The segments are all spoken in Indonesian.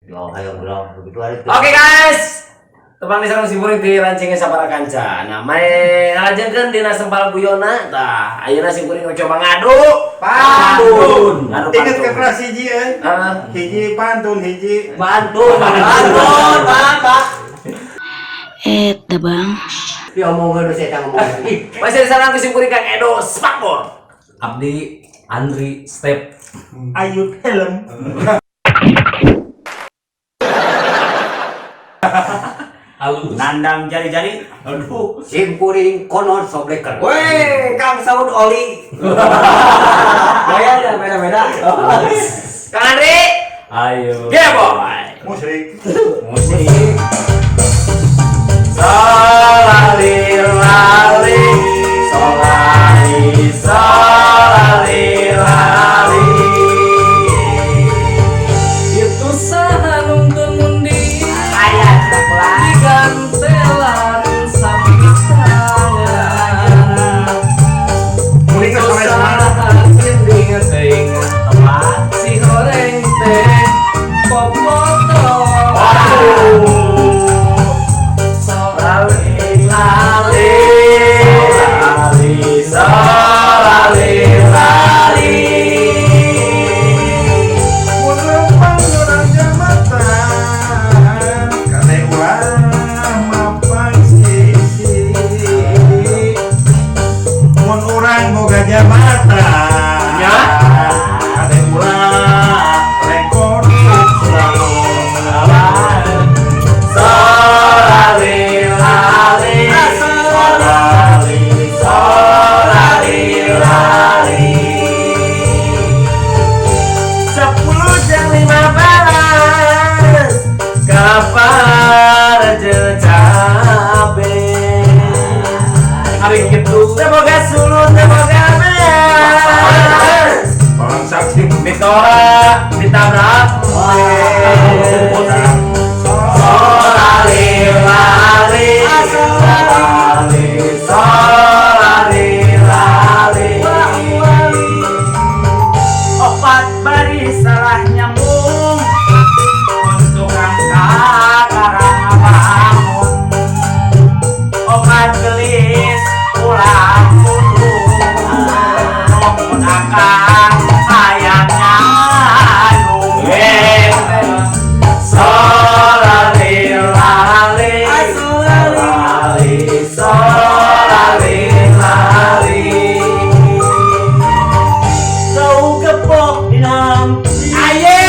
Yo, ayo bro, begitu hari itu. Oke guys, tebang di sarang simpuring di rancingnya sabara kanca. Nah, main ngalajenkeun dina sempal buyona. Tah, ayeuna simpuring coba ngadu. Pantun. Ingat ke kelas hiji Ah. hiji pantun hiji Pantun, Pak. Eta bang. Diomongkeun saya tang ngomong. Masih di sarang simpuring Kang Edo Spakbor. Abdi Andri Step Ayu helm. Alus Nandang jari-jari. aduh Simpuring konon sobreker. Weh, Kang Saud Oli. Gaya beda-beda. Kang Andri. ayo Yeah boy. Musik. musik Solali lali, solali solali lali. Itu sahanung kemundi ayat digantelan sapi tangan. Muling ke sama sama. Ini ting tempat si goreng teh popotong. Solali lali, solali lali. Mun lempang urang jambatan, kane ulah mampang sisi. Mun urang boga jambatan, Ya. kane ulah rekor selalu. Solali lali, solali solali lali. 10 jam 15 kapar jecabe. Hari itu temoga sulut temoga beas. Orang saksi Ditora ditabrak. Solali lali, solali solali lali. Opat bari salah nyambung untuk angkat karang bangun. Opat gelis ulang pundung rumput akang ayatnya nunggu. Solali lali, solali solali lali. Kau gepok dinam. Aye,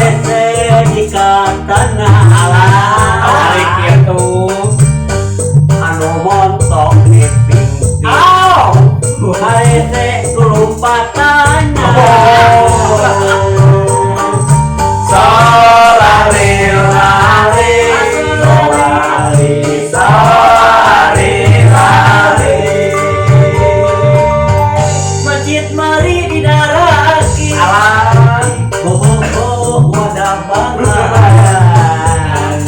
Ese jika tanah alam. hari kitu. Anu montok di pinggir. Aw. Ese kelompatannya. Solali lali, solali solali lali. Masjid mari didaraki. Alam. Bobo wadah bangan.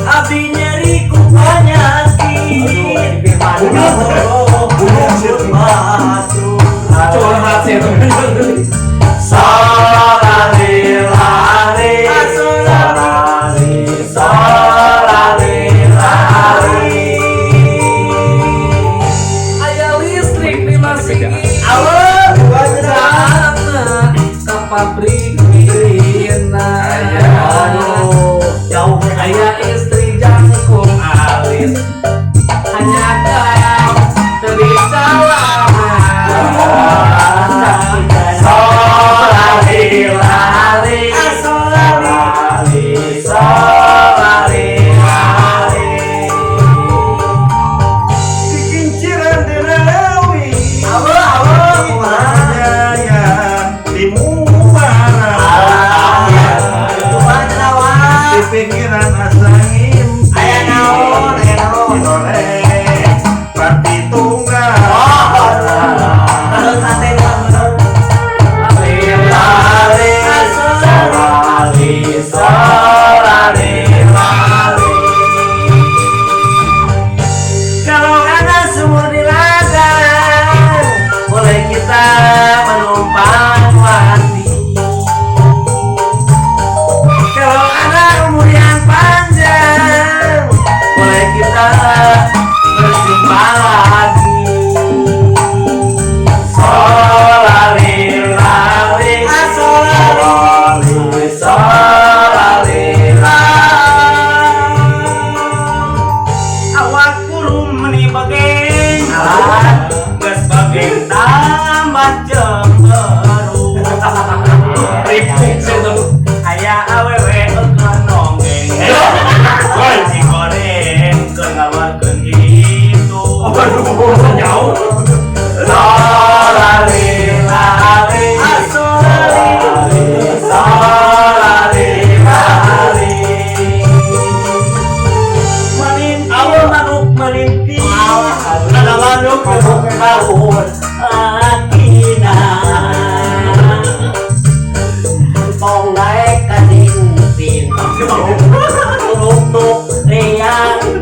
Abdi nyeri ku panyaki. Curhat sih itu. Solali lali, solali solali lali. Aya listrik di Masigi. Aweun wajahna ka pabrik. naik kasintin Untuk riang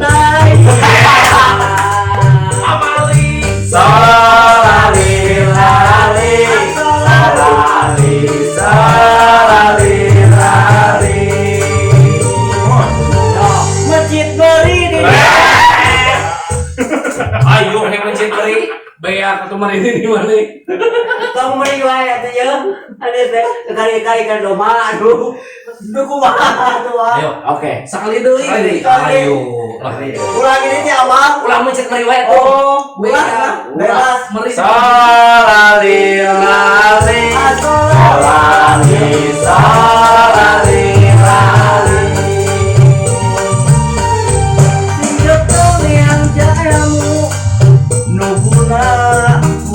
Amali salali lali salali salali lali. Masjid beri di Ayo yang mencit beri. Bayar ketemu ini di mana? Kamu beri wae atuh ya. Ada teh kali-kali kan doma aduh. Duku mah tuh. Ayo, oke. Sekali dulu ini. Sekali. Ayo. Ulang ini teh abang. Ulang mencit beri wae tuh. Oh, ulang. Bebas. Meri. Salali lali. Salali salali lali. Singetong yang jayamu nuguna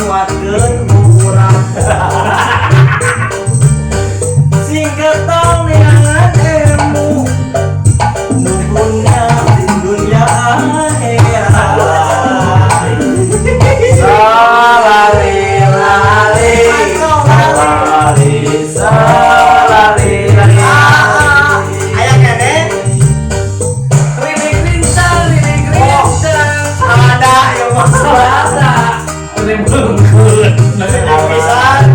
muatkeun buburan. Singetong yang ademu nuguna di dunia akhirat. Salali lali. Salali salali lali. Aya kene Rilik rincang, rilik rincang. ada yang masalah. Ada. Ini bengkut. Pisan.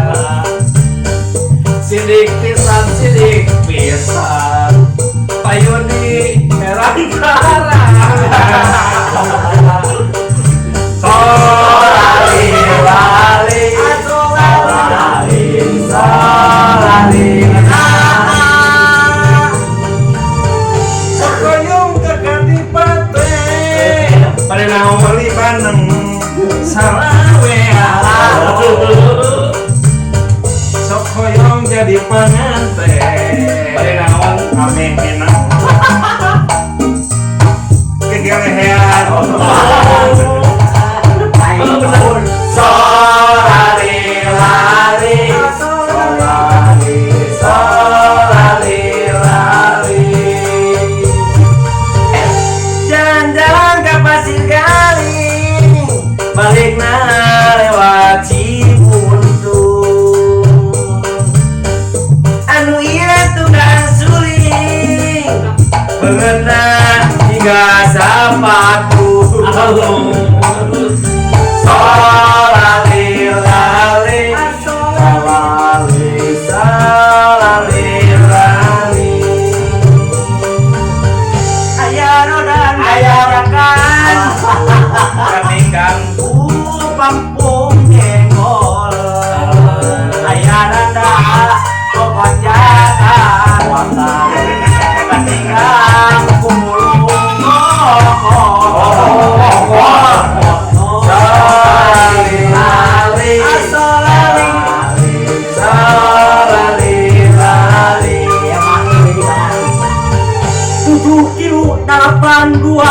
Sidik pisan, sidik pisan. Payuni herang karang. Solali lali. Solali solali Sekoyong kekadipate pada naon Beli baneng Sarawea Sekoyong jadi pengantin pada naon Amin minang Kegelehean solali lali. Solali solali lali. Jalan-jalan ke pasir galing, balikna lewat Cibuntu. Anu ieu tunggang suling, beungeutna hingga sapatu. Solali lali, solali solali lali. Aya rodan aya rakan Ketinggang pampung jengkol. Aya nanda pokok jalan watan. Ketinggang kumulung solali lali, Asolali solali lali. 7 kilo 82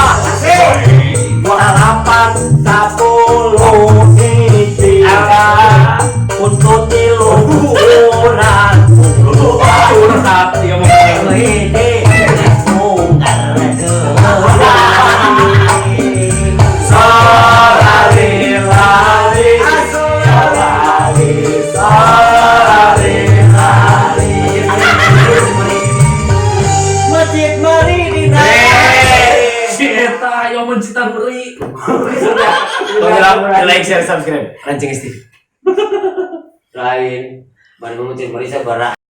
28 10 hiji untuk tilu bulan Curhat dia mau solali lali, solali solali lali. Masjid Mari di Si Eta yang mencitan beri. Like, share, subscribe. Rancing Steve. lain Bandung Masjid Mari sabara